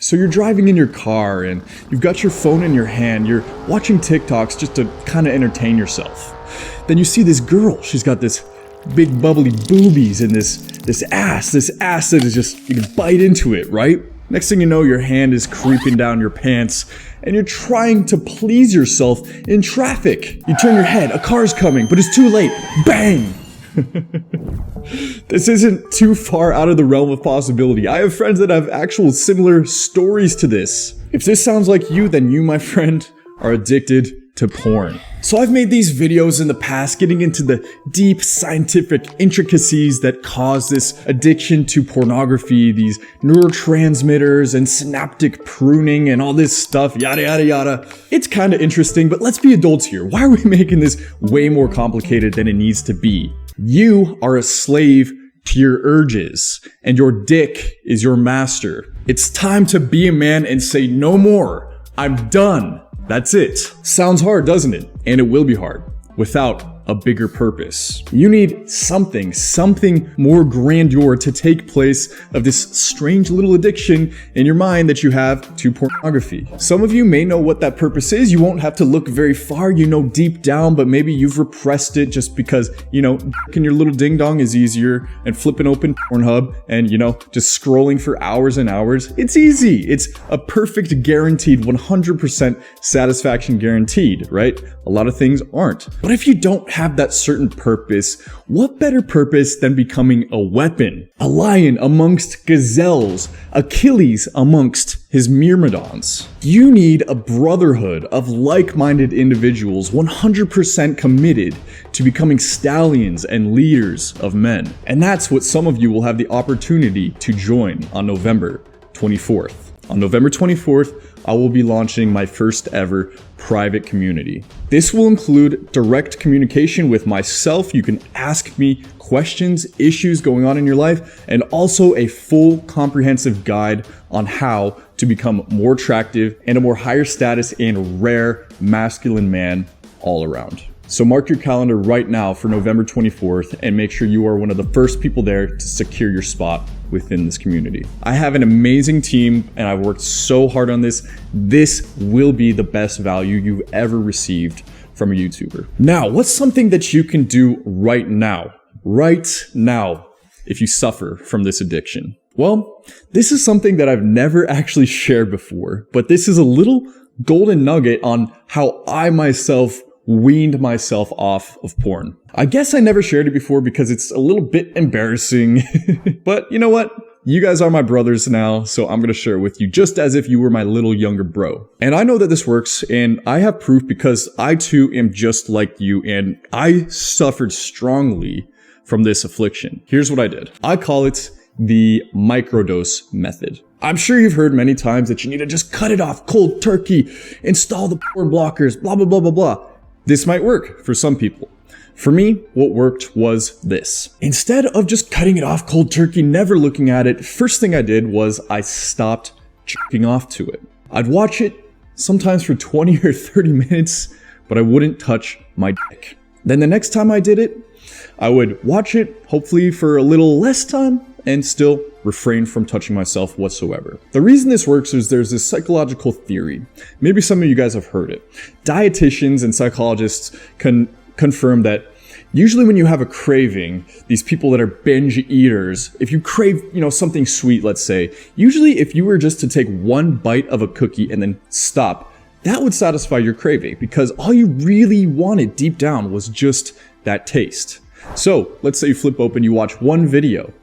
So you're driving in your car and you've got your phone in your hand, you're watching TikToks just to kind of entertain yourself. Then you see this girl, she's got this big bubbly boobies and this ass that is just, you can bite into it, right? Next thing you know, your hand is creeping down your pants and you're trying to please yourself in traffic. You turn your head, a car's coming, but it's too late. Bang! This isn't too far out of the realm of possibility. I have friends that have actual similar stories to this. If this sounds like you, then you, my friend, are addicted to porn. So I've made these videos in the past getting into the deep scientific intricacies that cause this addiction to pornography, these neurotransmitters and synaptic pruning and all this stuff, yada yada yada. It's kind of interesting, but let's be adults here. Why are we making this way more complicated than it needs to be? You are a slave to your urges, and your dick is your master. It's time to be a man and say no more. I'm done. That's it. Sounds hard, doesn't it? And it will be hard without a bigger purpose. You need something more grandeur to take place of this strange little addiction in your mind that you have to pornography. Some of you may know what that purpose is. You won't have to look very far, you know deep down, but maybe you've repressed it just because, you know, dicking your little ding dong is easier and flipping open Pornhub and, you know, just scrolling for hours and hours. It's easy. It's a perfect guaranteed 100% satisfaction guaranteed, right? A lot of things aren't. But if you don't have that certain purpose, what better purpose than becoming a weapon? A lion amongst gazelles, Achilles amongst his myrmidons. You need a brotherhood of like-minded individuals 100% committed to becoming stallions and leaders of men. And that's what some of you will have the opportunity to join on November 24th. On November 24th, I will be launching my first ever private community. This will include direct communication with myself. You can ask me questions, issues going on in your life, and also a full comprehensive guide on how to become more attractive and a more higher status and rare masculine man all around. So mark your calendar right now for November 24th and make sure you are one of the first people there to secure your spot within this community. I have an amazing team and I've worked so hard on this. This will be the best value you've ever received from a YouTuber. Now, what's something that you can do right now? Right now, if you suffer from this addiction? Well, this is something that I've never actually shared before, but this is a little golden nugget on how I myself weaned myself off of porn. I guess I never shared it before because it's a little bit embarrassing, but you know what? You guys are my brothers now, so I'm gonna share it with you just as if you were my little younger bro. And I know that this works, and I have proof because I too am just like you, and I suffered strongly from this affliction. Here's what I did. I call it the microdose method. I'm sure you've heard many times that you need to just cut it off cold turkey, install the porn blockers, blah, blah, blah, blah, blah. This might work for some people. For me, what worked was this. Instead of just cutting it off cold turkey, never looking at it, first thing I did was I stopped jerking off to it. I'd watch it sometimes for 20 or 30 minutes, but I wouldn't touch my dick. Then the next time I did it, I would watch it, hopefully for a little less time, and still refrain from touching myself whatsoever. The reason this works is there's this psychological theory. Maybe some of you guys have heard it. Dietitians and psychologists can confirm that usually when you have a craving, these people that are binge eaters, if you crave, something sweet, let's say, usually if you were just to take one bite of a cookie and then stop, that would satisfy your craving because all you really wanted deep down was just that taste. So let's say you flip open, you watch one video.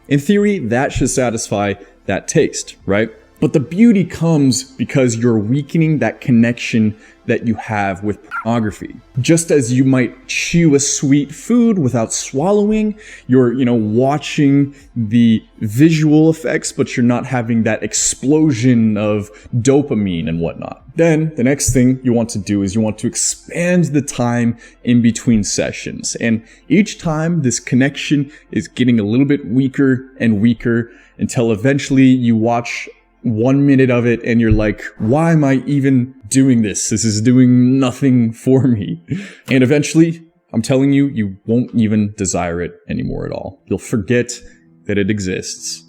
In theory, that should satisfy that taste, right? But the beauty comes because you're weakening that connection that you have with pornography. Just as you might chew a sweet food without swallowing, you're, watching the visual effects, but you're not having that explosion of dopamine and whatnot. Then the next thing you want to do is you want to expand the time in between sessions. And each time this connection is getting a little bit weaker and weaker until eventually you watch 1 minute of it and you're like, why am I even doing this? This is doing nothing for me. And eventually, I'm telling you, you won't even desire it anymore at all. You'll forget that it exists.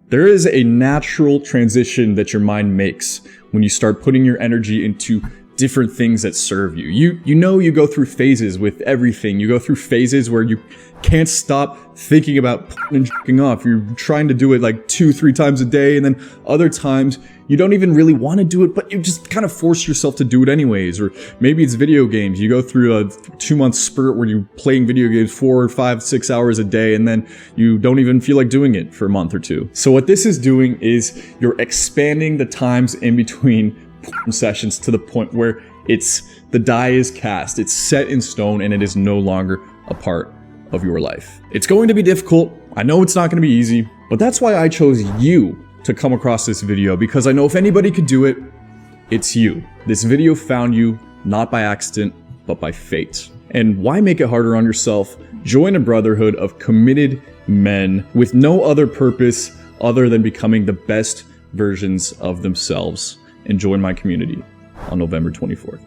There is a natural transition that your mind makes when you start putting your energy into different things that serve you. You go through phases with everything. You go through phases where you can't stop thinking about and jerking off. You're trying to do it like 2-3 times a day, and then other times you don't even really want to do it, but you just kind of force yourself to do it anyways. Or maybe it's video games. You go through a 2-month spurt where you're playing video games 4, 5, 6 hours a day, and then you don't even feel like doing it for a month or two. So what this is doing is you're expanding the times in between sessions to the point where the die is cast, it's set in stone, and it is no longer a part of your life. It's going to be difficult. I know it's not going to be easy, but that's why I chose you to come across this video, because I know if anybody could do it, it's you. This video found you not by accident, but by fate. And why make it harder on yourself? Join a brotherhood of committed men with no other purpose other than becoming the best versions of themselves, and join my community on November 24th.